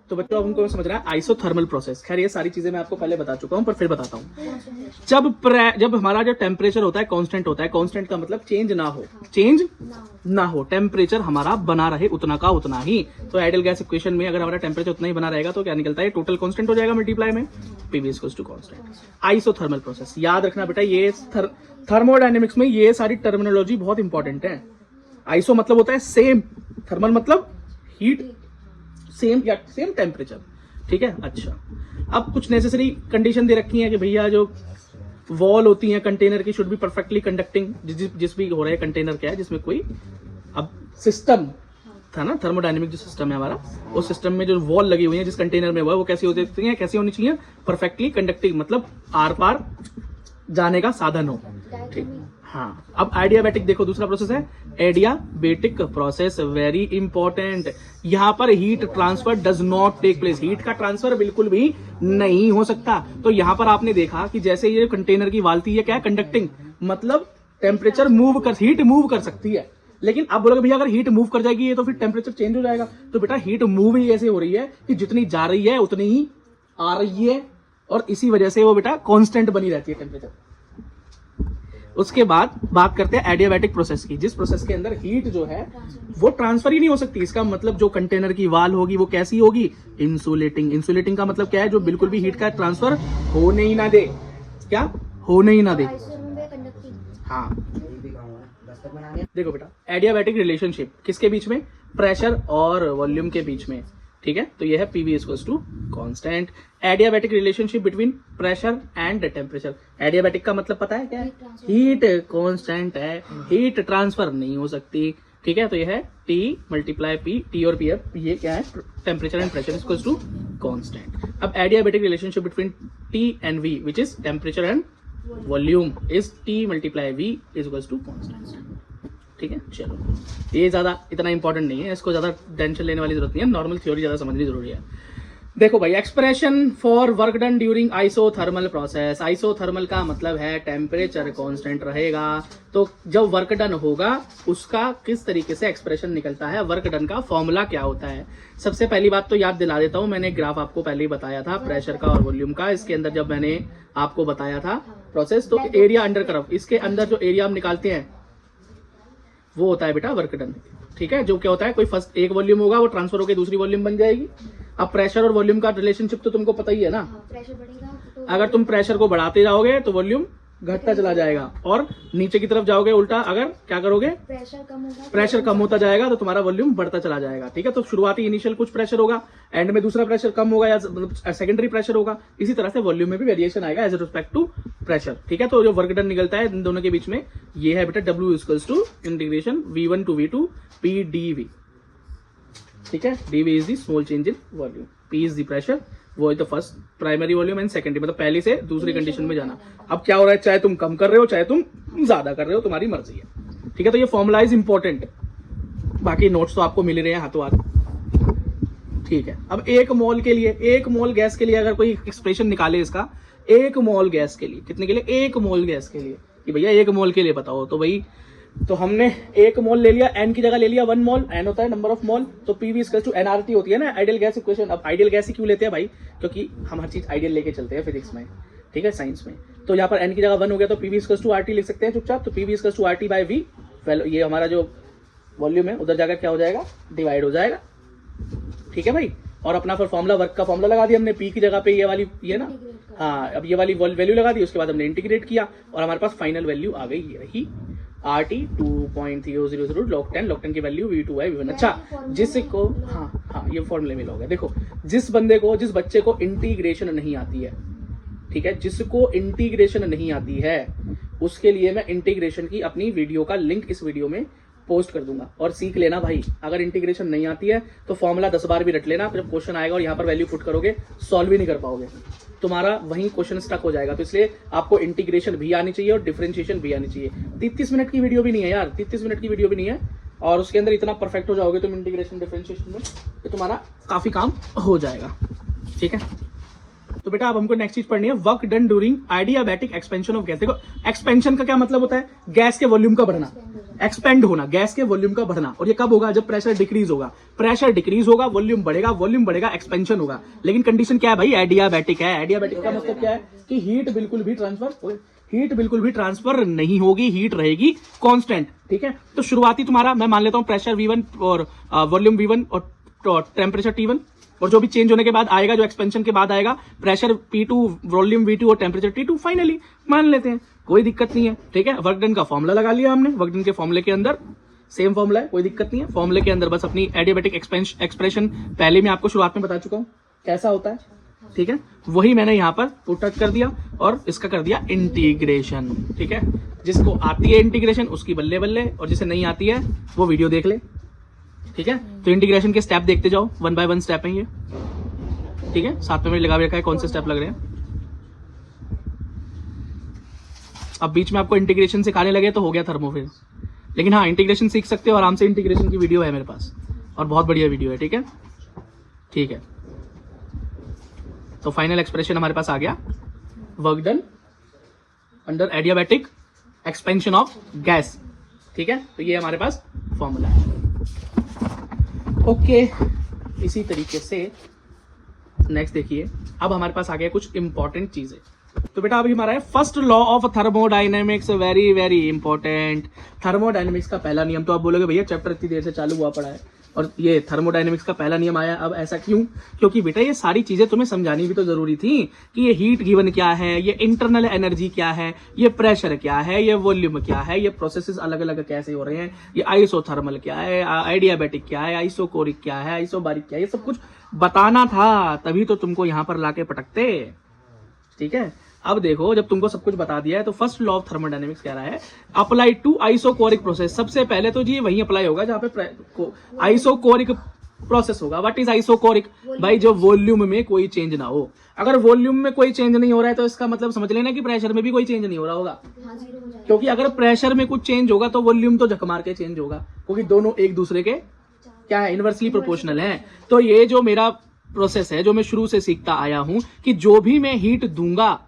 तो बच्चों अब हमको समझना है आइसोथर्मल प्रोसेस। खैर ये सारी चीजें मैं आपको पहले बता चुका हूँ, पर फिर बताता हूँ। जब हमारा जो टेम्परेचर होता है कांस्टेंट होता है, कांस्टेंट का मतलब चेंज ना हो, चेंज ना हो, टेम्परेचर हमारा बना रहे उतना का उतना ही। तो आइडियल गैस इक्वेशन में अगर हमारा टेम्परेचर उतना ही बना रहेगा तो क्या निकलता है, टोटल कांस्टेंट हो जाएगा मल्टीप्लाई में PV equals to constant. Isothermal process याद रखना बेटा, ये थर्मोडायनेमिक्स में ये सारी टर्मिनोलॉजी बहुत इंपॉर्टेंट है। आइसो मतलब होता है सेम, थर्मल मतलब हीट, सेम या सेम टेम्परेचर, ठीक है। अच्छा, अब कुछ नेसेसरी कंडीशन दे रखी है कि भैया जो वॉल होती है कंटेनर की शुड बी परफेक्टली कंडक्टिंग, जिस भी हो रहा है कंटेनर क्या है जिसमें कोई अब सिस्टम था ना, थर्मोडायनेमिक जो सिस्टम है हमारा, उस सिस्टम में जो वॉल लगी हुई है जिस कंटेनर में वो कैसी होती है, कैसी होनी चाहिए, परफेक्टली कंडक्टिंग, मतलब आर पार जाने का साधन हो, ठीक। हाँ, अब एडियाबैटिक देखो दूसरा प्रोसेस है एडियाबैटिक प्रोसेस, वेरी इंपॉर्टेंट। यहां पर heat transfer does not take place, heat का ट्रांसफर बिल्कुल भी नहीं हो सकता। तो यहां पर आपने देखा कि जैसे ये कंटेनर की वाल थी, ये क्या है, कंडक्टिंग, मतलब टेम्परेचर मूव कर, हीट मूव कर सकती है। लेकिन आप बोलोगे भैया अगर हीट मूव कर जाएगी ये तो फिर टेम्परेचर चेंज हो जाएगा। तो बेटा हीट मूव ही ऐसे हो रही है कि जितनी जा रही है उतनी ही आ रही है, और इसी वजह से वो बेटा कांस्टेंट बनी रहती है टेम्परेचर। उसके बाद बात करते हैं एडियाबैटिक प्रोसेस की, जिस प्रोसेस के अंदर हीट जो है वो ट्रांसफर ही नहीं हो सकती। इसका मतलब जो कंटेनर की वाल होगी वो कैसी होगी, इंसुलेटिंग। इंसुलेटिंग का मतलब क्या है, जो बिल्कुल भी हीट का ट्रांसफर होने ही ना दे, क्या होने ही ना दे। हाँ देखो बेटा, एडियाबैटिक रिलेशनशिप किसके बीच में, प्रेशर और वॉल्यूम के बीच में, ठीक है। तो यह है PV equals to constant. Adiabatic relationship between pressure and temperature. Adiabatic का मतलब पता है क्या है, हीट कांस्टेंट है, हीट ट्रांसफर नहीं हो सकती, ठीक है। तो यह है T मल्टीप्लाई P, T और P ये क्या है, temperature and pressure equals to constant. अब adiabatic relationship between T and V which is temperature and volume is T multiply V is equals to constant, ठीक है। चलो ये ज्यादा इतना इंपॉर्टेंट नहीं है, इसको ज्यादा टेंशन लेने वाली जरूरत नहीं है, नॉर्मल थ्योरी ज्यादा समझनी जरूरी है। देखो भाई, expression for work done during isothermal process. Isothermal का मतलब है टेम्परेचर कांस्टेंट रहेगा, तो जब वर्क डन होगा उसका किस तरीके से एक्सप्रेशन निकलता है, वर्क डन का फॉर्मूला क्या होता है। सबसे पहली बात तो याद दिला देता हूं, मैंने ग्राफ आपको पहले ही बताया था प्रेशर का और वॉल्यूम का। इसके अंदर जब मैंने आपको बताया था प्रोसेस, तो एरिया अंडर कर्व, इसके अंदर जो एरिया हम निकालते हैं वो होता है बेटा वर्क डन, ठीक है। जो क्या होता है, कोई फर्स्ट एक वॉल्यूम होगा वो ट्रांसफर होकर दूसरी वॉल्यूम बन जाएगी। अब प्रेशर और वॉल्यूम का रिलेशनशिप तो तुमको पता ही है ना, प्रेशर बढ़ेगा तो अगर तुम प्रेशर को बढ़ाते जाओगे तो वॉल्यूम घटता चला जाएगा, और नीचे की तरफ जाओगे उल्टा, अगर क्या करोगे, प्रेशर कम होगा, प्रेशर कम होता जाएगा तो तुम्हारा वॉल्यूम बढ़ता चला जाएगा, ठीक है। तो शुरुआती इनिशियल कुछ प्रेशर होगा, एंड में दूसरा प्रेशर कम होगा या सेकेंडरी प्रेशर होगा। इसी तरह से वॉल्यूम में भी वेरिएशन आएगा एज रिस्पेक्ट टू प्रेशर, ठीक है। तो जो वर्क डन निकलता है इन दोनों के बीच में ये है बेटा W equals to integration V1 to V2 PdV, ठीक है। dV is the small change in volume, P is the pressure, वो तो first primary volume and secondary, मतलब पहली से दूसरी कंडीशन में जाना। अब क्या हो रहा है, चाहे तुम कम कर रहे हो चाहे तुम ज्यादा कर रहे हो, तुम्हारी मर्जी है, ठीक है। तो ये फॉर्मूला इज इंपॉर्टेंट, बाकी नोट्स तो आपको मिल रहे हैं हाथों हाथ, ठीक है। अब एक मोल के लिए, एक मोल गैस के लिए अगर कोई एक्सप्रेशन निकाले इसका, एक मोल गैस के लिए, कितने के लिए, एक मोल गैस के लिए, कि भैया एक मोल के लिए बताओ, तो भाई तो हमने एक मोल ले लिया, एन की जगह ले लिया 1 मोल, एन होता है नंबर ऑफ मोल, तो पीवी इक्वल्स टू एनआरटी होती है ना आइडियल गैस इक्वेशन। अब आइडियल गैस ही क्यों लेते हैं भाई, क्योंकि हम हर चीज आइडियल लेके चलते हैं फिजिक्स में, ठीक है, साइंस में। तो यहाँ पर एन की जगह 1 हो गया तो पीवी इक्वल्स टू आरटी लिख सकते हैं चुपचाप। तो PV equals to RT by V, ये हमारा जो वॉल्यूम है उधर जाकर क्या हो जाएगा, डिवाइड हो जाएगा, ठीक है भाई। और अपना फिर फॉर्मुला, वर्क का फॉर्मुला लगा दिया हमने, पी की जगह पे ये वाली, ये ना, हाँ, अब ये वाली वैल्यू लगा दी, उसके बाद हमने इंटीग्रेट किया और हमारे पास फाइनल वैल्यू आ गई, ये रही RT 2.000 log 10 की वैल्यू V2 है V1। अच्छा, जिसको हाँ ये फॉर्मूले में लोग है। देखो, जिस बंदे को, जिस बच्चे को इंटीग्रेशन नहीं आती है, ठीक है, जिसको इंटीग्रेशन नहीं आती है उसके लिए मैं इंटीग्रेशन की अपनी वीडियो का लिंक इस वीडियो में पोस्ट कर दूंगा, और सीख लेना भाई। अगर इंटीग्रेशन नहीं आती है तो फॉर्मूला 10 बार भी रट लेना, जब क्वेश्चन आएगा और यहाँ पर वैल्यू पुट करोगे सॉल्व भी नहीं कर पाओगे, तुम्हारा वहीं क्वेश्चन स्टक हो जाएगा। तो इसलिए आपको इंटीग्रेशन भी आनी चाहिए और डिफरेंशिएशन भी आनी चाहिए। 33 मिनट की वीडियो भी नहीं है यार, 33 मिनट की वीडियो भी नहीं है, और उसके अंदर इतना परफेक्ट हो जाओगे तुम इंटीग्रेशन डिफरेंशिएशन में, तो तुम्हारा काफी काम हो जाएगा, ठीक है। तो बेटा अब हमको नेक्स्ट चीज पढ़नी है, work done during adiabatic expansion of gas. देखो एक्सपेंशन का क्या मतलब होता है, गैस के वॉल्यूम का बढ़ना, एक्सपेंड होना, गैस के वॉल्यूम का बढ़ना। और ये कब होगा? जब प्रेशर डिक्रीज होगा। प्रेशर डिक्रीज होगा, वॉल्यूम बढ़ेगा, एक्सपेंशन होगा। लेकिन कंडीशन क्या है भाई? एडियाबैटिक है। एडियाबैटिक का मतलब क्या है कि हीट बिल्कुल भी ट्रांसफर नहीं होगी, हीट रहेगी कांस्टेंट। ठीक है, तो शुरुआती तुम्हारा मैं मान लेता हूं प्रेशर V1 और वॉल्यूम V1 और टेम्परेचर T1, और जो भी चेंज होने के बाद आएगा, जो एक्सपेंशन के बाद आएगा, प्रेशर P2, वॉल्यूम V2 और टेम्परेचर T2 फाइनली मान लेते हैं, कोई दिक्कत नहीं है। ठीक है, वर्क डन का फॉर्मूला लगा लिया हमने। वर्क डन के फॉर्मूले के अंदर सेम फॉर्मूला है, कोई दिक्कत नहीं है। फॉर्मूले के अंदर बस अपनी एडियाबैटिक एक्सप्रेशन पहले मैं आपको शुरुआत में बता चुका हूं कैसा होता है। ठीक है, वही मैंने यहाँ पर पुट कर दिया और इसका कर दिया इंटीग्रेशन। ठीक है, जिसको आती है इंटीग्रेशन उसकी बल्ले बल्ले, और जिसे नहीं आती है वो वीडियो देख ले। ठीक है, तो इंटीग्रेशन के स्टेप देखते जाओ, 1 बाय 1 स्टेप है ये। ठीक है, साथ में मैंने लगा रखा है कौन से स्टेप लग रहे हैं। अब बीच में आपको इंटीग्रेशन सिखाने लगे तो हो गया थर्मोफिल। लेकिन हाँ, इंटीग्रेशन सीख सकते हो आराम से। इंटीग्रेशन की वीडियो है मेरे पास और बहुत बढ़िया वीडियो है। ठीक है, ठीक है, तो फाइनल एक्सप्रेशन हमारे पास आ गया, work done under adiabatic expansion of gas. ठीक है, तो ये हमारे पास फॉर्मूला है। ओके, इसी तरीके से नेक्स्ट देखिए, अब हमारे पास आ गया कुछ इंपॉर्टेंट चीजें। तो बेटा अभी हमारा है first law of thermodynamics, very very important. Thermodynamics का पहला नियम, तो आप बोलोगे भैया चैप्टर इतनी देर से चालू हुआ पड़ा है और ये थर्मोडायनेमिक्स का पहला नियम आया, अब ऐसा क्यों? क्योंकि बेटा ये सारी चीजें तुम्हें समझानी भी तो जरूरी थी कि ये हीट गिवन क्या है, ये इंटरनल एनर्जी क्या है, ये प्रेशर क्या है, ये वॉल्यूम क्या है, ये प्रोसेसेस अलग अलग कैसे हो रहे हैं, ये आइसोथर्मल क्या है, आइडियाबैटिक क्या है, आइसोकोरिक क्या है, आइसोबारिक क्या है, ये सब कुछ बताना था, तभी तो तुमको यहां पर लाके पटकते। ठीक है, अब देखो जब तुमको सब कुछ बता दिया है तो फर्स्ट लॉ ऑफ थर्मोडायनेमिक्स कह रहा है अप्लाई टू आइसोकोरिक प्रोसेस। सबसे पहले तो जी वही अप्लाई होगा जहां पे आइसोकोरिक प्रोसेस होगा। What is isochoric? भाई जो वॉल्यूम में कोई चेंज ना हो। अगर वॉल्यूम में कोई चेंज नहीं हो रहा है तो इसका मतलब समझ लेना कि प्रेशर में भी कोई चेंज नहीं हो रहा होगा। क्योंकि अगर प्रेशर में कुछ चेंज होगा तो वॉल्यूम तो झक मार के चेंज होगा, क्योंकि दोनों एक दूसरे के क्या है, इनवर्सली प्रोपोर्शनल है। तो ये जो मेरा प्रोसेस है, जो मैं शुरू से सीखता आया हूं कि जो भी मैं हीट दूंगा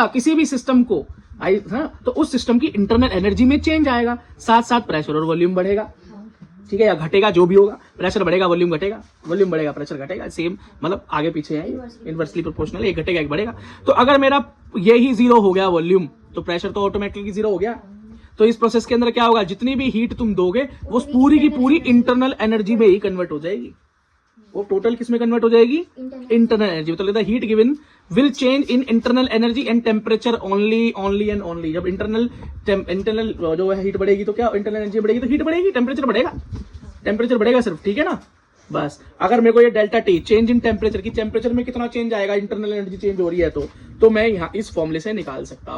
किसी भी सिस्टम को, तो उस सिस्टम की इंटरनल एनर्जी में चेंज आएगा, साथ साथ प्रेशर और वॉल्यूम बढ़ेगा। ठीक है, या घटेगा, जो भी होगा, प्रेशर बढ़ेगा वॉल्यूम घटेगा, वॉल्यूम बढ़ेगा प्रेशर घटेगा, सेम मतलब आगे पीछे है, इनवर्सली प्रोपोर्शनल, एक घटेगा एक बढ़ेगा। तो अगर मेरा यही जीरो हो गया वॉल्यूम, तो प्रेशर तो ऑटोमेटिकली जीरो हो गया। तो इस प्रोसेस के अंदर क्या होगा, जितनी भी हीट तुम दोगे वो पूरी की पूरी इंटरनल एनर्जी में ही कन्वर्ट हो जाएगी। वो टोटल किस में कन्वर्ट हो जाएगी? Internal energy. मतलब heat given will change in internal energy and temperature only and only. जब इंटरनल जो है हीट बढ़ेगी तो क्या इंटरनल एनर्जी बढ़ेगी, तो हीट बढ़ेगी, टेम्परेचर बढ़ेगा सिर्फ। ठीक है ना, बस। अगर मेरे को ये delta T change in temperature की, टेम्परेचर में कितना चेंज आएगा, इंटरनल एनर्जी चेंज हो रही है तो मैं यहाँ इस फॉर्मूले से निकाल सकता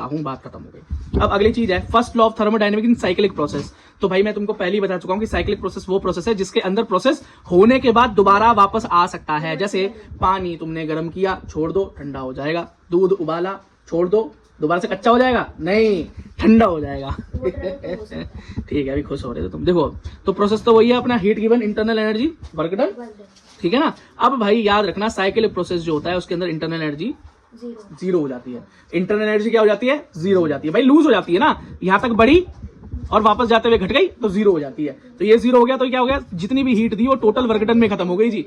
हूँ, बात खत्म हो गई। अब अगली चीज है first law of thermodynamics in cyclic process. तो भाई मैं तुमको पहले ही बता चुका हूं कि साइक्लिक प्रोसेस वो प्रोसेस है जिसके अंदर प्रोसेस होने के बाद दोबारा वापस आ सकता है। जैसे पानी तुमने गर्म किया, छोड़ दो, ठंडा हो जाएगा। दूध उबाला, छोड़ दो, दोबारा से कच्चा हो जाएगा? नहीं, ठंडा हो जाएगा। ठीक है, अभी खुश हो रहे थे तुम। देखो तो प्रोसेस तो वही है अपना, heat given, internal energy, work done. ठीक है ना। अब भाई याद रखना, साइक्लिक प्रोसेस जो होता है उसके अंदर इंटरनल एनर्जी जीरो हो जाती है। इंटरनल एनर्जी क्या हो जाती है? जीरो हो जाती है। भाई लूज हो जाती है ना, यहां तक बढ़ी और वापस जाते हुए घट गई तो जीरो हो जाती है। तो ये जीरो हो गया तो क्या हो गया, जितनी भी हीट दी वो टोटल वर्क डन में खत्म हो गई जी।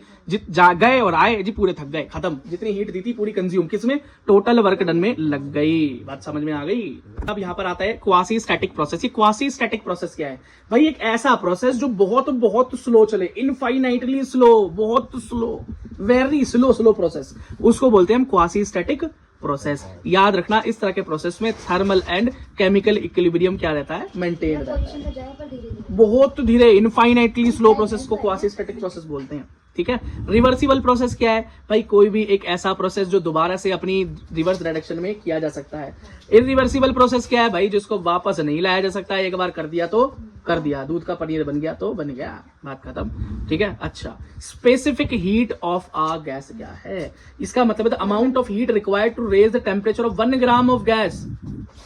गए और आए जी, पूरे थक गए, खत्म। जितनी हीट दी थी पूरी कंज्यूम किसमें? टोटल वर्क डन में लग गई। बात समझ में आ गई? अब यहाँ पर आता है क्वासी स्टैटिक प्रोसेस। ये क्वासी स्टैटिक प्रोसेस क्या है भाई? एक ऐसा प्रोसेस जो बहुत बहुत स्लो चले, इनफाइनाइटली स्लो, बहुत स्लो, वेरी स्लो प्रोसेस, उसको बोलते हैं हम क्वासी स्टैटिक प्रोसेस। याद रखना, इस तरह के प्रोसेस में थर्मल एंड केमिकल इक्विलिब्रियम क्या रहता है? मेंटेन रहता है। बहुत धीरे, इनफाइनाइटली स्लो प्रोसेस को क्वासी स्टैटिक प्रोसेस बोलते हैं। ठीक है। रिवर्सिबल प्रोसेस क्या है भाई? कोई भी एक ऐसा प्रोसेस जो दोबारा से अपनी रिवर्स डायरेक्शन में किया जा सकता है। इरिवर्सिबल प्रोसेस क्या है भाई? जिसको वापस नहीं लाया जा सकता, एक बार कर दिया तो कर दिया, दूध का पनीर बन गया तो बन गया, बात खत्म। ठीक है। अच्छा, specific heat of a gas क्या है? इसका मतलब है amount of heat required to raise the temperature of 1 gram of gas.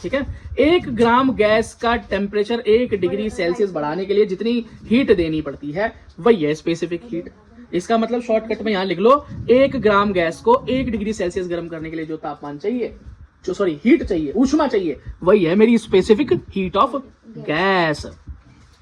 ठीक है। 1 ग्राम गैस का टेम्परेचर 1 डिग्री सेल्सियस बढ़ाने के लिए जितनी हीट देनी पड़ती है वही है स्पेसिफिक हीट। इसका मतलब शॉर्टकट में यहां लिख लो, 1 ग्राम गैस को 1 डिग्री सेल्सियस गर्म करने के लिए जो तापमान चाहिए जो सॉरी हीट चाहिए, ऊष्मा चाहिए, वही है मेरी स्पेसिफिक हीट ऑफ गैस।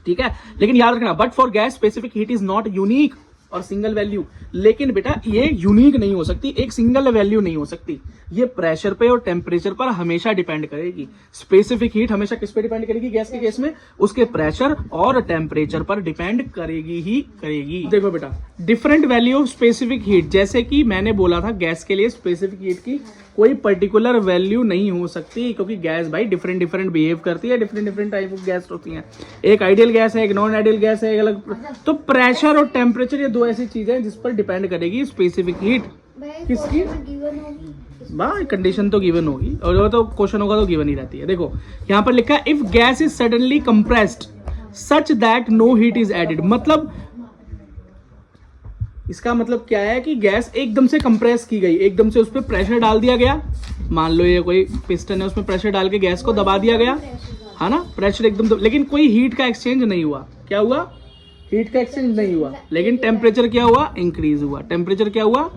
ठीक है, लेकिन याद रखना but for gas specific heat is not unique और सिंगल वैल्यू। लेकिन बेटा ये यूनिक नहीं हो सकती, एक सिंगल वैल्यू नहीं हो सकती, ये प्रेशर पे और टेम्परेचर पर हमेशा डिपेंड करेगी। स्पेसिफिक हीट हमेशा किस पे डिपेंड करेगी गैस के केस में, उसके प्रेशर और टेम्परेचर पर डिपेंड करेगी ही करेगी। देखो बेटा different value of specific heat, जैसे कि मैंने बोला था गैस के लिए स्पेसिफिक हीट की कोई पर्टिकुलर वैल्यू नहीं हो सकती, क्योंकि गैस भाई डिफरेंट डिफरेंट बिहेव करती है, different different type of gas होती हैं, एक आइडियल गैस है, एक नॉन आइडियल गैस है, एक अलग। तो प्रेशर और टेम्परेचर ये दो ऐसी चीजें हैं जिस पर डिपेंड करेगी स्पेसिफिक हीट किसकी। गिवन होगी भाई कंडीशन तो गिवन होगी, और वो तो क्वेश्चन होगा तो गिवन ही रहती है। देखो यहाँ पर लिखा है if gas is suddenly compressed such that no heat is added, मतलब इसका मतलब क्या है कि गैस एकदम से कंप्रेस की गई, एकदम से उस पर प्रेशर डाल दिया गया, मान लो ये कोई पिस्टन है उसमें प्रेशर डाल के गैस को दबा दिया गया है ना, प्रेशर एकदम लेकिन कोई हीट का एक्सचेंज नहीं हुआ। क्या हुआ? हीट का एक्सचेंज नहीं हुआ, लेकिन टेम्परेचर क्या हुआ? इंक्रीज हुआ। टेम्परेचर क्या हुआ?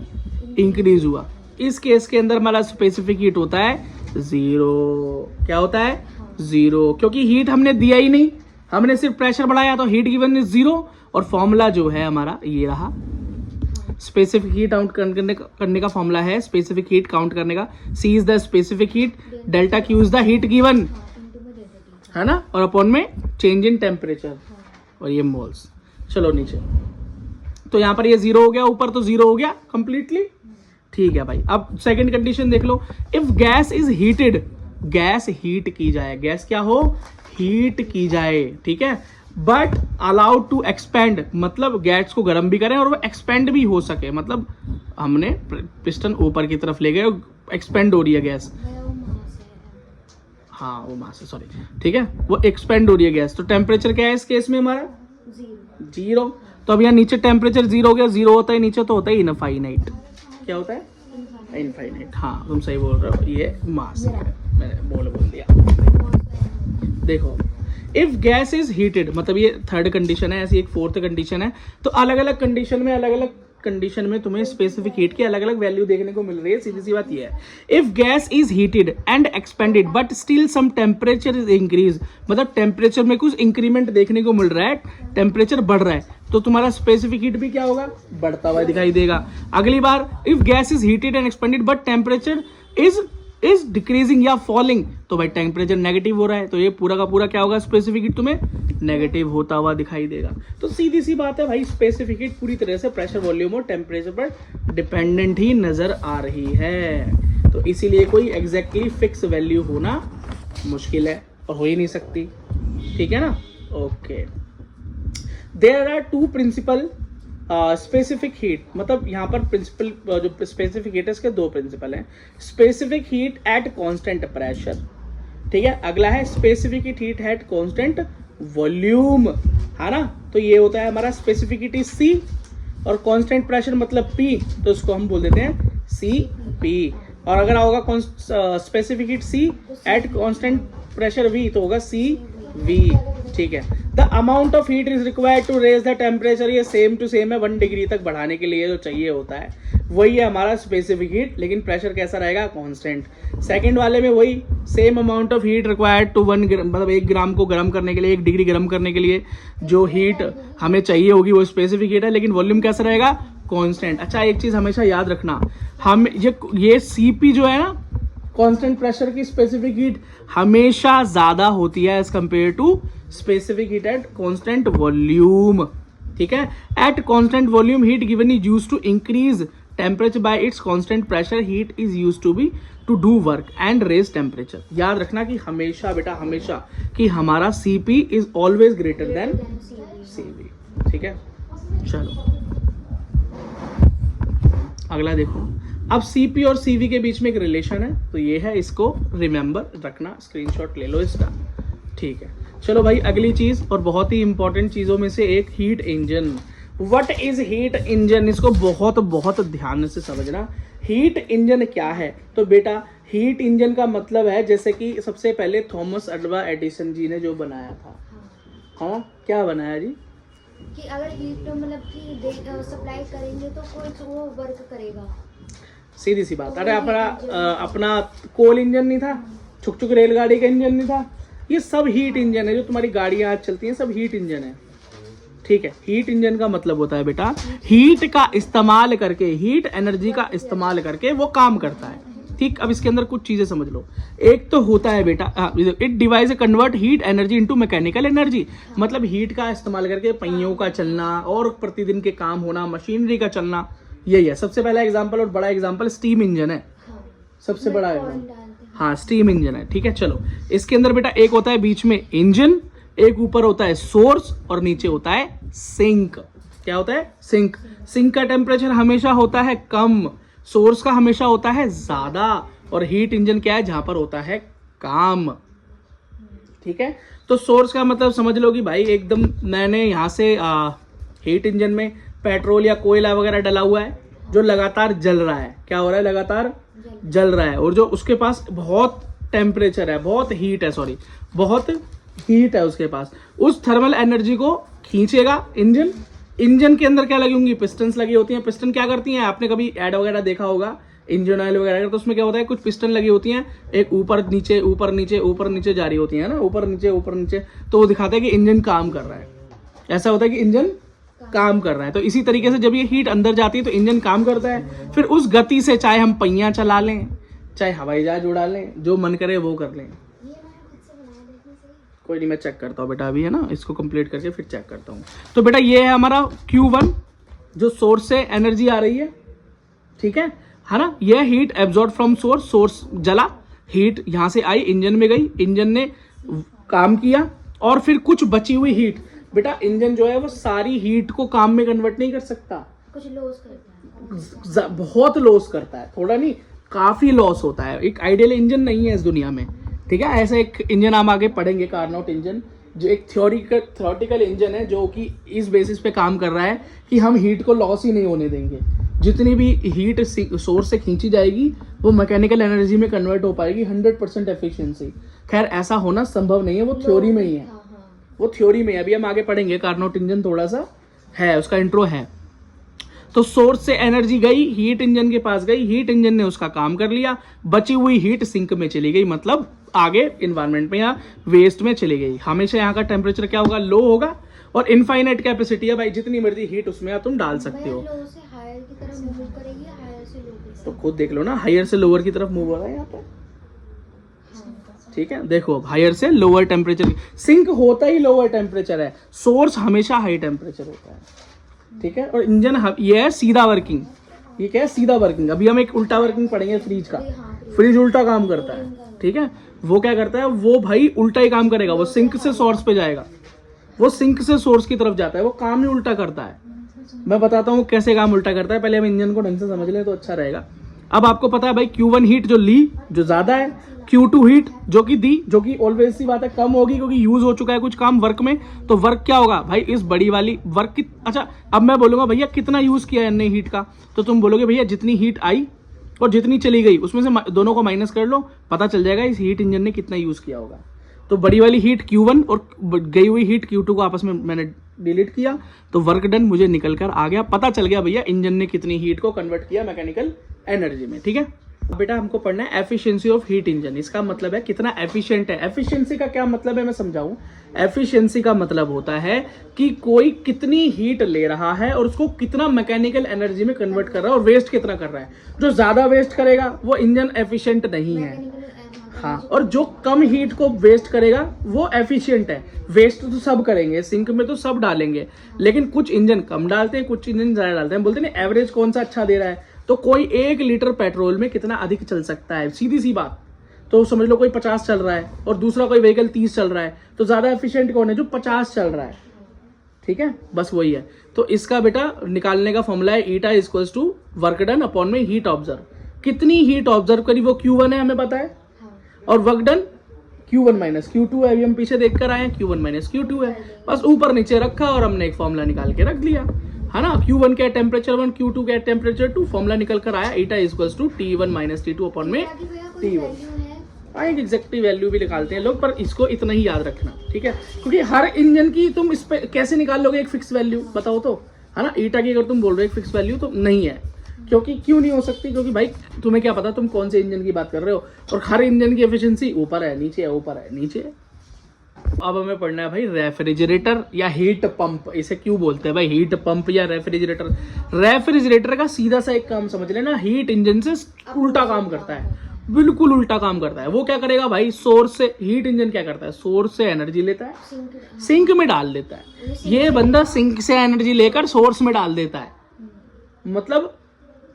इंक्रीज हुआ। इस केस के अंदर हमारा स्पेसिफिक हीट होता है 0। क्या होता है? 0, क्योंकि हीट हमने दिया ही नहीं, हमने सिर्फ प्रेशर बढ़ाया, तो हीट गिवन इज 0। और फॉर्मूला जो है हमारा ये रहा, स्पेसिफिक हीट काउंट करने का फॉर्मूला है, स्पेसिफिक हीट काउंट करने का, C is the specific heat, delta Q is the heat given, है ना, और अपॉन में चेंज इन टेम्परेचर, और ये मोल्स। चलो नीचे, तो यहाँ पर ये 0 हो गया, ऊपर तो 0 हो गया कंप्लीटली। ठीक है भाई, अब सेकंड कंडीशन देख लो, if gas is heated, gas heat की जाए, गैस क्या हो? हीट की जाए, ठीक है, बट अलाउड टू एक्सपेंड, मतलब गैस को गर्म भी करें और वो एक्सपेंड भी हो सके, मतलब हमने पिस्टन ऊपर की तरफ ले गए, एक्सपेंड हो रही है गैस, हाँ वो मास है, सॉरी, ठीक है, वो एक्सपेंड हो रही है गैस। तो टेम्परेचर क्या है इस केस में हमारा? 0। तो अब यहाँ नीचे टेम्परेचर 0 हो गया, 0 होता है नीचे तो होता है इनफाइनाइट। क्या होता है? इनफाइनाइट। हाँ तुम सही बोल रहे हो, ये मास है, मैंने बोल दिया। देखो इफ गैस इज हीटेड, मतलब ये थर्ड कंडीशन है, ऐसी एक फोर्थ कंडीशन है। तो अलग अलग कंडीशन में तुम्हें स्पेसिफिक हीट की अलग अलग वैल्यू देखने को मिल रही है। सीधी सी बात ये है, if gas is heated and expanded but still some temperature is increase, मतलब टेम्परेचर में कुछ इंक्रीमेंट देखने को मिल रहा है, टेम्परेचर बढ़ रहा है, तो तुम्हारा स्पेसिफिक हीट भी क्या होगा? बढ़ता हुआ दिखाई देगा। अगली बार if gas is heated and expanded but temperature is decreasing या फॉलिंग, तो भाई टेम्परेचर नेगेटिव हो रहा है, तो ये पूरा का पूरा क्या होगा? स्पेसिफिक हीट तुम्हें नेगेटिव होता हुआ दिखाई देगा। तो सीधी सी बात है भाई, स्पेसिफिक हीट पूरी तरह से प्रेशर, वॉल्यूम और टेम्परेचर पर डिपेंडेंट ही नजर आ रही है। तो इसीलिए कोई एग्जैक्टली फिक्स वैल्यू होना मुश्किल है और हो ही नहीं सकती, ठीक है ना। Okay, there are two principal specific heat, मतलब यहाँ पर प्रिंसिपल जो स्पेसिफिक हीट है इसके दो प्रिंसिपल हैं। Specific heat at constant pressure, ठीक है, अगला है specific heat at constant volume, है ना। तो ये होता है हमारा स्पेसिफिक हीट इज C और कांस्टेंट प्रेशर मतलब P, तो इसको हम बोल देते हैं CP। और अगर होगा specific heat C at constant pressure V, तो होगा CV, ठीक है। The amount of heat is required to raise the temperature, ये सेम टू सेम है, 1 डिग्री तक बढ़ाने के लिए जो चाहिए होता है वही है हमारा स्पेसिफिक हीट, लेकिन प्रेशर कैसा रहेगा? कांस्टेंट। सेकंड वाले में वही same amount of heat required to 1 gram, मतलब 1 ग्राम को गर्म करने के लिए, 1 डिग्री गर्म करने के लिए जो हीट हमें चाहिए होगी वो स्पेसिफिक हीट है, लेकिन वॉल्यूम कैसा रहेगा? कांस्टेंट। अच्छा एक चीज हमेशा याद रखना, हम ये CP जो है ना, कांस्टेंट प्रेशर की स्पेसिफिक हीट हमेशा ज्यादा होती है as compare to specific heat at constant volume, ठीक है। At constant volume heat given is used to increase temperature by its constant pressure, heat is used to be to do work and raise temperature. याद रखना कि हमेशा बेटा, हमेशा कि हमारा CP is always greater than CV, ठीक है। चलो अगला देखो, अब CP और CV के बीच में एक रिलेशन है, तो ये है, इसको रिमेंबर रखना, स्क्रीनशॉट ले लो इसका, ठीक है। चलो भाई अगली चीज, और बहुत ही इंपॉर्टेंट चीजों में से एक, heat engine. What is heat engine? इसको बहुत बहुत ध्यान से समझना। हीट इंजन क्या है? तो बेटा हीट इंजन का मतलब है, जैसे कि सबसे पहले थॉमस अल्वा एडिसन जी ने जो बनाया था, हाँ क्या बनाया जी? कि अगर हीट मतलब कि सप्लाई करेंगे तो कोई वो वर्क करेगा। सीधी सी बात। अरे अपना कोल इंजन नहीं था, छुक छुक रेलगाड़ी का इंजन नहीं था, ये सब हीट इंजन है। जो तुम्हारी गाड़ियां आज चलती हैं सब हीट इंजन है, ठीक है। हीट इंजन का मतलब होता है बेटा हीट का इस्तेमाल करके, हीट एनर्जी का इस्तेमाल करके वो काम करता है, ठीक। अब इसके अंदर कुछ चीजें समझ लो। एक तो होता है बेटा it device convert heat energy into mechanical energy, मतलब हीट का इस्तेमाल करके पहियों का चलना और प्रतिदिन के काम होना, मशीनरी का चलना, यही है। सबसे पहला एग्जांपल और बड़ा एग्जांपल स्टीम इंजन है, सबसे बड़ा है। हाँ, स्टीम इंजन है, ठीक है। चलो इसके अंदर बेटा एक होता है बीच में इंजन, एक ऊपर होता है सोर्स और नीचे होता है सिंक। क्या होता है? सिंक। सिंक का टेम्परेचर हमेशा होता है कम, सोर्स का हमेशा होता है ज्यादा, और हीट इंजन क्या है? जहां पर होता है काम, ठीक है। तो सोर्स का मतलब समझ लो कि भाई एकदम मैंने यहाँ से हीट इंजन में पेट्रोल या कोयला वगैरह डला हुआ है जो लगातार जल रहा है। क्या हो रहा है? लगातार जल रहा है, और जो उसके पास बहुत टेम्परेचर है, बहुत हीट है, सॉरी बहुत हीट है उसके पास, उस थर्मल एनर्जी को खींचेगा इंजन। इंजन के अंदर क्या लगी होंगी? पिस्टन्स लगी होती हैं। पिस्टन क्या करती हैं? आपने कभी ऐड वगैरह देखा होगा इंजन ऑयल वगैरह, तो उसमें क्या होता है? कुछ पिस्टन लगी होती हैं, एक ऊपर नीचे ऊपर नीचे ऊपर नीचे जा रही होती है ना, ऊपर नीचे, तो वो दिखाता है कि इंजन काम कर रहा है। ऐसा होता है कि इंजन काम कर रहा है। तो इसी तरीके से जब ये हीट अंदर जाती है तो इंजन काम करता है। फिर उस गति से चाहे हम पहिया चला लें, चाहे हवाई जहाज उड़ा लें, जो मन करे वो कर लें। कोई नहीं, मैं चेक करता हूँ बेटा, अभी है ना, इसको कंप्लीट करके फिर चेक करता हूँ। तो बेटा ये है हमारा Q1 जो सोर्स से एनर्जी आ रही है, ठीक है ना। ये heat absorb from source, source जला, हीट यहां से आई इंजन में गई, इंजन ने काम किया, और फिर कुछ बची हुई हीट, बेटा इंजन जो है वो सारी हीट को काम में कन्वर्ट नहीं कर सकता, कुछ लॉस करता है, बहुत लॉस करता है, थोड़ा नहीं काफी लॉस होता है। एक आइडियल इंजन नहीं है इस दुनिया में, ठीक है। ऐसा एक इंजन हम आगे पढ़ेंगे, कार्नोट इंजन, जो एक थ्योरेटिकल इंजन है जो कि इस बेसिस पे काम कर रहा है कि हम हीट को लॉस ही नहीं होने देंगे। जितनी भी हीट सोर्स से खींची जाएगी वो मैकेनिकल एनर्जी में कन्वर्ट हो पाएगी 100% एफिशिएंसी। खैर ऐसा होना संभव नहीं है, वो थ्योरी में ही है, वो थ्योरी में है। अभी हम आगे पढ़ेंगे, कार्नोट इंजन थोड़ा सा है, उसका इंट्रो है। तो सोर्स से एनर्जी गई, हीट इंजन के पास गई, हीट इंजन ने उसका काम कर लिया, बची हुई हीट सिंक में चली गई, मतलब आगे इन्वायरमेंट में या वेस्ट में चली गई। हमेशा यहाँ का टेम्परेचर क्या होगा? लो होगा, और इनफाइनाइट कैपेसिटी है भाई, जितनी मर्जी हीट उसमें आप तुम डाल सकते हो। लो से हायर की तरफ मूव करेगी, हायर से लो की तो खुद देख लो ना, हायर से लोअर की तरफ मूव हो रहा है यहाँ पे, ठीक है। देखो हायर से लोअर टेम्परेचर, सिंक होता ही लोअर टेम्परेचर है, सोर्स हमेशा हाई टेम्परेचर होता है, ठीक है। और इंजन ये है सीधा वर्किंग, ये क्या है? सीधा वर्किंग। अभी हम एक उल्टा वर्किंग पढ़ेंगे फ्रिज का। फ्रिज उल्टा काम करता है, ठीक है। वो क्या करता है? वो भाई उल्टा ही काम करेगा, वो सिंक से सोर्स पे जाएगा, वो सिंक से सोर्स की तरफ जाता है, वो काम ही उल्टा करता है। मैं बताता हूँ कैसे काम उल्टा करता है, पहले हम इंजन को ढंग से समझ लें तो अच्छा रहेगा। अब आपको पता है भाई Q1 हीट जो ली, जो ज्यादा है, Q2 हीट जो कि दी, जो कि ऑलवेज सी बात है कम होगी क्योंकि यूज हो चुका है कुछ काम वर्क में। तो वर्क क्या होगा भाई? इस बड़ी वाली वर्क की, अच्छा अब मैं बोलूंगा भैया कितना यूज किया है हमने हीट का, तो तुम बोलोगे भैया जितनी हीट आई और जितनी चली गई उसमें से दोनों को माइनस कर लो, पता चल जाएगा इस हीट इंजन ने कितना यूज किया होगा। तो बड़ी वाली हीट Q1 और गई हुई हीट Q2 को आपस में मैंने डिलीट किया, तो वर्क डन मुझे निकल कर आ गया, पता चल गया भैया इंजन ने कितनी हीट को कन्वर्ट किया मैकेनिकल एनर्जी में, ठीक है। अब बेटा हमको पढ़ना है एफिशिएंसी ऑफ हीट इंजन। इसका मतलब है कितना एफिशिएंट है। एफिशिएंसी का क्या मतलब है मैं समझाऊं। एफिशिएंसी का मतलब होता है कि कोई कितनी हीट ले रहा है और उसको कितना मैकेनिकल एनर्जी में कन्वर्ट कर रहा है और वेस्ट कितना कर रहा है। जो ज्यादा वेस्ट करेगा वो इंजन एफिशिएंट नहीं है, हाँ, और जो कम हीट को वेस्ट करेगा वो एफिशिएंट है। वेस्ट तो सब करेंगे, सिंक में तो सब डालेंगे, लेकिन कुछ इंजन कम डालते हैं, कुछ इंजन ज्यादा डालते हैं। बोलते हैं ना एवरेज कौन सा अच्छा दे रहा है, तो कोई 1 लीटर पेट्रोल में कितना अधिक चल सकता है, सीधी सी बात। तो समझ लो कोई 50 चल रहा है और दूसरा कोई व्हीकल 30 चल रहा है, तो ज्यादा एफिशिएंट कौन है? जो 50 चल रहा है, ठीक है, बस वही है। तो इसका बेटा निकालने का फॉर्मूला है eta equals to work done upon में हीट ऑब्जर्व। कितनी हीट ऑब्जर्व करी वो Q1 है हमें पता है, और work done Q1 minus Q2 है। अभी हम पीछे देख कर आए हैं, Q1 माइनस Q2 है, बस ऊपर नीचे रखा और हमने एक फॉर्मूला निकाल के रख लिया, है ना। Q1 क्या टेम्परेचर 1, Q2 क्या टेम्परेचर 2, फॉर्मूला निकल कर आया eta equals to T1 minus T2 upon में T1। एक एग्जैक्ट वैल्यू भी निकालते हैं लोग, पर इसको इतना ही याद रखना, ठीक है, क्योंकि हर इंजन की तुम इस पे कैसे निकाल लोगे एक फिक्स वैल्यू, बताओ तो, है ना। ईटा की अगर तुम बोल रहे हो एक फिक्स वैल्यू तो नहीं है, क्योंकि क्यों नहीं हो सकती? क्योंकि भाई तुम्हें क्या पता तुम कौन से इंजन की बात कर रहे हो, और हर इंजन की एफिशिएंसी ऊपर है नीचे है, ऊपर है नीचे है। अब हमें पढ़ना है भाई रेफ्रिजरेटर या हीट पंप, इसे क्यों बोलते हैं भाई हीट पंप या रेफ्रिजरेटर? रेफ्रिजरेटर का सीधा सा एक काम समझ लेना, हीट इंजन से उल्टा काम करता है, बिल्कुल उल्टा काम करता है। वो क्या करेगा भाई, सोर्स से, हीट इंजन क्या करता है, सोर्स से एनर्जी लेता है, सिंक में डाल देता है। ये बंदा सिंक से एनर्जी लेकर सोर्स में डाल देता है, मतलब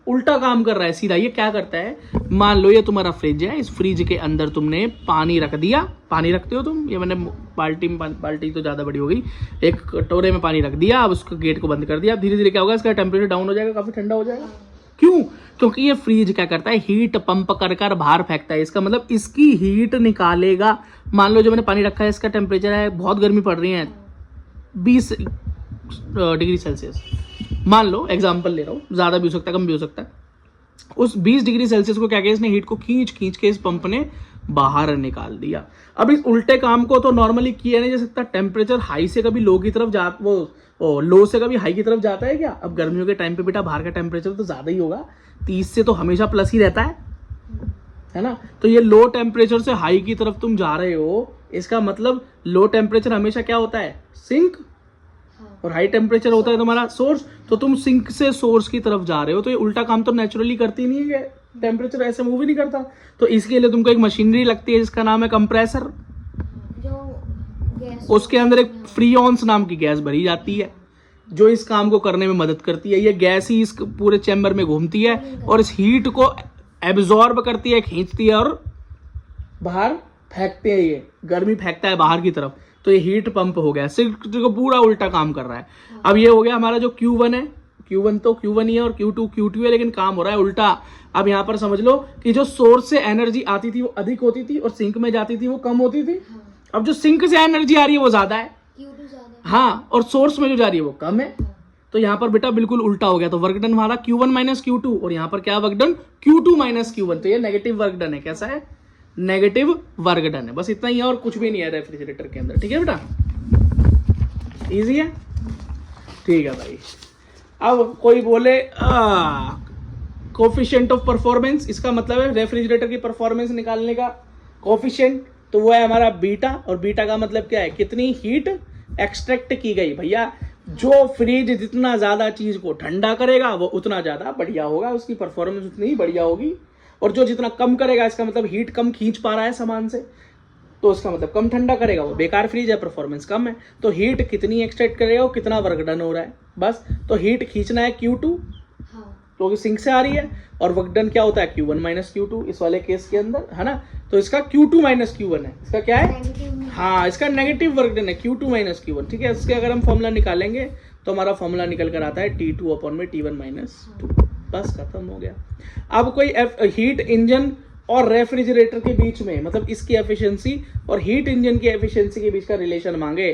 उल्टा काम कर रहा है सीधा। ये क्या करता है, मान लो ये तुम्हारा फ्रिज है, इस फ्रिज के अंदर तुमने पानी रख दिया, पानी रखते हो तुम, ये मैंने बाल्टी तो ज़्यादा बड़ी हो गई, एक कटोरे में पानी रख दिया, अब उसको गेट को बंद कर दिया, अब धीरे धीरे क्या होगा, इसका टेम्परेचर डाउन हो जाएगा, काफ़ी ठंडा हो जाएगा। क्यों? क्योंकि ये फ्रिज क्या करता है, हीट पंप कर कर बाहर फेंकता है। इसका मतलब इसकी हीट निकालेगा। मान लो जो मैंने पानी रखा है, इसका टेम्परेचर है, बहुत गर्मी पड़ रही है 20 डिग्री सेल्सियस, मान लो एग्जाम्पल ले रहा हूँ, ज़्यादा भी हो सकता है कम भी हो सकता है। उस 20 डिग्री सेल्सियस को क्या किया इसने, हीट को खींच खींच के इस पंप ने बाहर निकाल दिया। अब इस उल्टे काम को तो नॉर्मली किया नहीं जा सकता। टेम्परेचर हाई से कभी लो की तरफ जा, वो लो से कभी हाई की तरफ जाता है क्या? अब गर्मियों के टाइम पे बेटा बाहर का टेम्परेचर तो ज़्यादा ही होगा, 30 से तो हमेशा प्लस ही रहता है ना। तो ये लो टेम्परेचर से हाई की तरफ तुम जा रहे हो, इसका मतलब लो टेम्परेचर हमेशा क्या होता है, सिंक, और हाई टेम्परेचर होता है तुम्हारा सोर्स। तो तुम सिंक से सोर्स की तरफ जा रहे हो, तो ये उल्टा काम तो नेचुरली करती नहीं है, टेम्परेचर ऐसे मूव ही नहीं करता। तो इसके लिए तुमको एक मशीनरी लगती है जिसका नाम है कंप्रेसर, उसके अंदर एक फ्रीऑन्स नाम की गैस भरी जाती है जो इस काम को करने में मदद करती है। ये गैस ही इस पूरे चैम्बर में घूमती है और इस हीट को एब्जॉर्ब करती है, खींचती है और बाहर फेंकते हैं, ये गर्मी फेंकता है बाहर की तरफ। तो ये हीट पंप हो गया, सिर्फ को पूरा उल्टा काम कर रहा है। अब ये हो गया हमारा जो Q1 है, Q1 तो Q1 ही है और Q2 Q2 है, लेकिन काम हो रहा है उल्टा। अब यहाँ पर समझ लो कि जो सोर्स से एनर्जी आती थी वो अधिक होती थी और सिंक में जाती थी वो कम होती थी। अब जो सिंक से एनर्जी आ रही है वो ज्यादा है, हाँ, और सोर्स में जो जा रही है वो कम है। तो यहाँ पर बेटा बिल्कुल उल्टा हो गया। तो वर्क डन हमारा Q1 माइनस Q2, और यहाँ पर क्या work done, Q2 minus Q1। तो ये नेगेटिव वर्क डन है। कैसा है, नेगेटिव वर्क डन है। बस इतना ही है और कुछ भी नहीं है रेफ्रिजरेटर के अंदर। ठीक है बेटा, इजी है, ठीक है भाई। अब कोई बोले कोफिशिएंट ऑफ परफॉर्मेंस, इसका मतलब है रेफ्रिजरेटर की परफॉर्मेंस निकालने का कोफिशिएंट, तो वो है हमारा बीटा। और बीटा का मतलब क्या है, कितनी हीट एक्सट्रैक्ट की गई। भैया जो फ्रिज जितना ज्यादा चीज को ठंडा करेगा वो उतना ज्यादा बढ़िया होगा, उसकी परफॉर्मेंस उतनी ही बढ़िया होगी। और जो जितना कम करेगा, इसका मतलब हीट कम खींच पा रहा है सामान से, तो इसका मतलब कम ठंडा करेगा, वो बेकार फ्रिज है, परफॉर्मेंस कम है। तो हीट कितनी एक्सट्रैक्ट करेगा और कितना वर्क डन हो रहा है, बस। तो हीट खींचना है Q2 क्योंकि सिंक से आ रही है, और वर्क डन क्या होता है Q1 माइनस Q2 इस वाले केस के अंदर, है ना। तो इसका Q2 माइनस Q1 है, इसका क्या है, हाँ, इसका नेगेटिव वर्क डन है Q2 माइनस Q1। ठीक है, इसके अगर हम फॉर्मूला निकालेंगे तो हमारा फॉर्मूला निकल कर आता है T2 अपॉन में T1 माइनस 2, बस खत्म हो गया। अब कोई हीट इंजन और रेफ्रिजरेटर के बीच में, मतलब इसकी एफिशिएंसी और हीट इंजन की एफिशिएंसी के बीच का रिलेशन मांगे,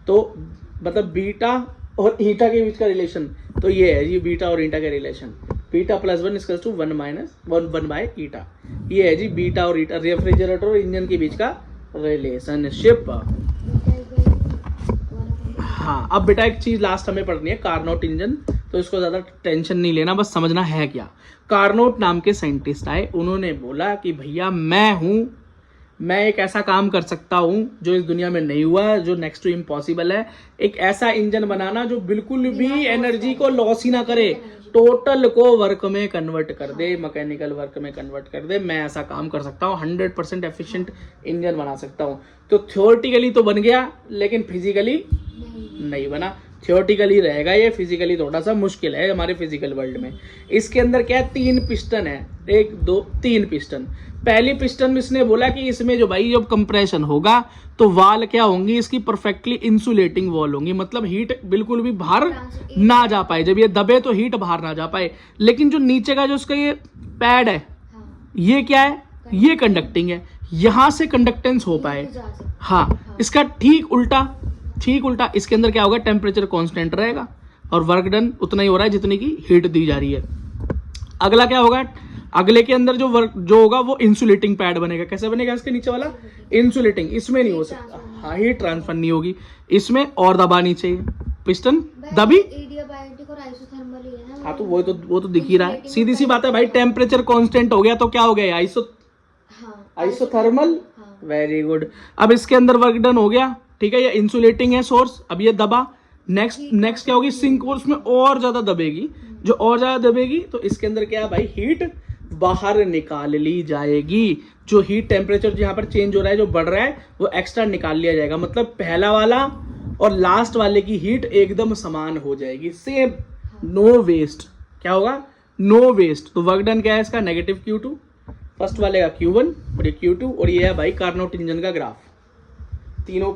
तो मतलब बीटा और ईटा के बीच का रिलेशन, तो ये है जी बीटा और ईटा का रिलेशन। Beta plus 1 equal to 1 minus 1 by eta, ये है जी बीटा और ईटा, रेफ्रिजरेटर और इंजन के बीच का रिलेशनशिप। हाँ, अब बेटा एक चीज लास्ट हमें पढ़नी है, कार्नोट इंजन। तो इसको ज्यादा टेंशन नहीं लेना, बस समझना है क्या। कार्नोट नाम के साइंटिस्ट आए, उन्होंने बोला कि भैया मैं एक ऐसा काम कर सकता हूं जो इस दुनिया में नहीं हुआ, जो नेक्स्ट टू इम्पॉसिबल है। एक ऐसा इंजन बनाना जो बिल्कुल भी एनर्जी को लॉस ही ना करे, टोटल को वर्क में कन्वर्ट कर दे, मैकेनिकल वर्क में कन्वर्ट कर दे। मैं ऐसा काम कर सकता हूँ, 100% एफिशिएंट इंजन बना सकता हूँ। तो थियोरेटिकली तो बन गया, लेकिन फिजिकली नहीं बना। थियोरेटिकली रहेगा ये, फिजिकली थोड़ा सा मुश्किल है हमारे फिजिकल वर्ल्ड में। इसके अंदर क्या है, 3 पिस्टन है, 1 2 3 पिस्टन। पहली पिस्टन में इसने बोला कि इसमें जो भाई जब कंप्रेशन होगा तो वाल क्या होंगी, इसकी परफेक्टली इंसुलेटिंग वॉल होंगी, मतलब हीट बिल्कुल भी बाहर ना जा पाए। जब ये दबे तो हीट बाहर ना जा पाए। लेकिन जो नीचे का जो इसका ये पैड है, ये क्या है, ये कंडक्टिंग है, यहां से कंडक्टेंस हो पाए। हाँ, इसका ठीक उल्टा इसके अंदर क्या होगा, टेम्परेचर कांस्टेंट रहेगा और वर्क डन उतना ही हो रहा है जितनी की हीट दी जा रही है। अगला क्या होगा, अगले के अंदर जो होगा वो इंसुलेटिंग पैड बनेगा। कैसे बनेगा, इसके नीचे वाला इंसुलेटिंग, इसमें नहीं हो सकता, हाँ, हीट ट्रांसफर नहीं होगी इसमें, और दबानी चाहिए पिस्टन, दबी ट्रांसफर आइसोथर्मल ही है ना। हाँ तो वो तो दिख ही रहा है, सीधी सी बात है भाई, टेम्परेचर कांस्टेंट हो गया तो क्या हो गया, हाँ आइसोथर्मल। हाँ। Very good. अब इसके अंदर वर्क डन हो गया, ठीक है, ये इंसुलेटिंग है सोर्स, अब ये दबा, नेक्स्ट क्या होगी, सिंक, और उसमें और ज्यादा दबेगी, जो और ज्यादा दबेगी तो इसके अंदर क्या है भाई, हीट बाहर निकाल ली जाएगी। जो हीट टेम्परेचर यहाँ पर चेंज हो रहा है, जो बढ़ रहा है, वो एक्स्ट्रा निकाल लिया जाएगा। मतलब पहला वाला और लास्ट वाले की हीट एकदम समान हो जाएगी, सेम, नो वेस्ट। क्या होगा, नो वेस्ट। तो वर्क डन क्या है इसका, नेगेटिव Q2, फर्स्ट वाले का Q1 और ये Q2, और ये है भाई कार्नोट इंजन का ग्राफ, तीनों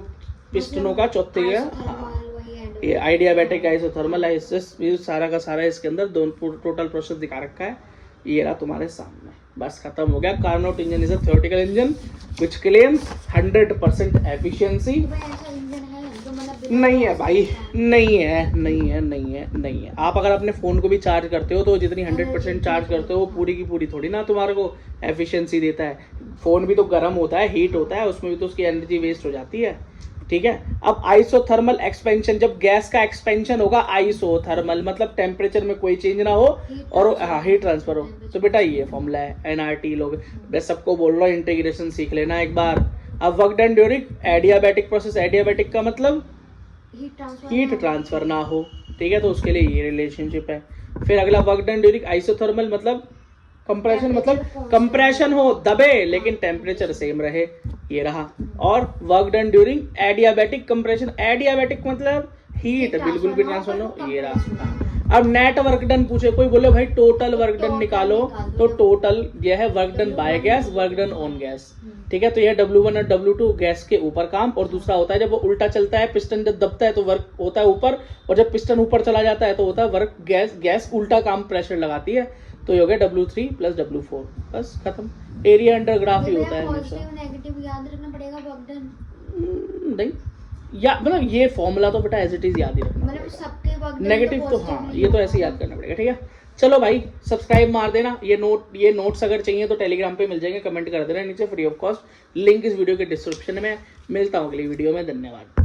पिस्टनों का, चौथे का। आइसोथर्मल वही एंड ये आइडियाबैटिक आइसोथर्मल है, इससे सारा का सारा इसके अंदर दोनों टोटल प्रोसेस दिखा रखा है। ये रहा तुम्हारे सामने, बस खत्म हो गया। Carnot engine is a theoretical engine which claims 100% efficiency. ऐसा इंजन है जो मतलब नहीं है भाई, नहीं है। आप अगर अपने फोन को भी चार्ज करते हो तो जितनी 100% चार्ज करते हो वो पूरी की पूरी थोड़ी ना तुम्हारे को एफिशिएंसी देता है। फोन भी तो गर्म होता है, हीट होता है, उसमें भी तो उसकी एनर्जी वेस्ट हो जाती है, ठीक है। अब आइसोथर्मल एक्सपेंशन, जब गैस का एक्सपेंशन होगा, आइसोथर्मल मतलब टेम्परेचर में कोई चेंज ना हो और हीट ट्रांसफर हो। तो बेटा ये फॉर्मूला है, एनआरटी लोग, मैं सबको बोल रहा हूँ इंटीग्रेशन सीख लेना एक बार। अब work done during adiabatic process, adiabatic का मतलब हीट ट्रांसफर ना हो, ठीक है, तो उसके लिए ये रिलेशनशिप है। फिर अगला वर्क डन ड्यूरिंग आइसोथर्मल मतलब कंप्रेशन, मतलब कंप्रेशन हो, दबे लेकिन टेम्परेचर सेम रहे, ये रहा। और work done during adiabatic compression, adiabatic मतलब हीट बिल्कुल भी ट्रांसफर ना हो, ये रहा। अब नेट वर्क डन पूछे कोई, बोले भाई टोटल वर्क डन निकालो, तो टोटल यह है work done by gas, work done on gas, ठीक है। तो यह W1 और W2 गैस के ऊपर काम, और दूसरा होता है जब वो उल्टा चलता है, पिस्टन जब दबता है तो वर्क होता है ऊपर, और जब पिस्टन ऊपर चला जाता है तो होता है वर्क, गैस उल्टा काम प्रेशर लगाती है, तो ये हो गया W3 प्लस W4, बस खत्म। एरिया अंडर ग्राफ ही होता है हमेशा। पॉजिटिव नेगेटिव याद रखना पड़ेगा वर्क डन, नहीं या मतलब ये फॉर्मूला तो बेटा एज इट इज याद ही रखना मतलब सबके वर्क डन नेगेटिव तो हाँ, ये तो ऐसे याद करना पड़ेगा, ठीक है। चलो भाई सब्सक्राइब मार देना, ये नोट्स अगर चाहिए तो टेलीग्राम पे मिल जाएंगे, कमेंट कर देना नीचे फ्री ऑफ कॉस्ट, लिंक इस वीडियो के डिस्क्रिप्शन में। मिलता हूँ अगली वीडियो में, धन्यवाद।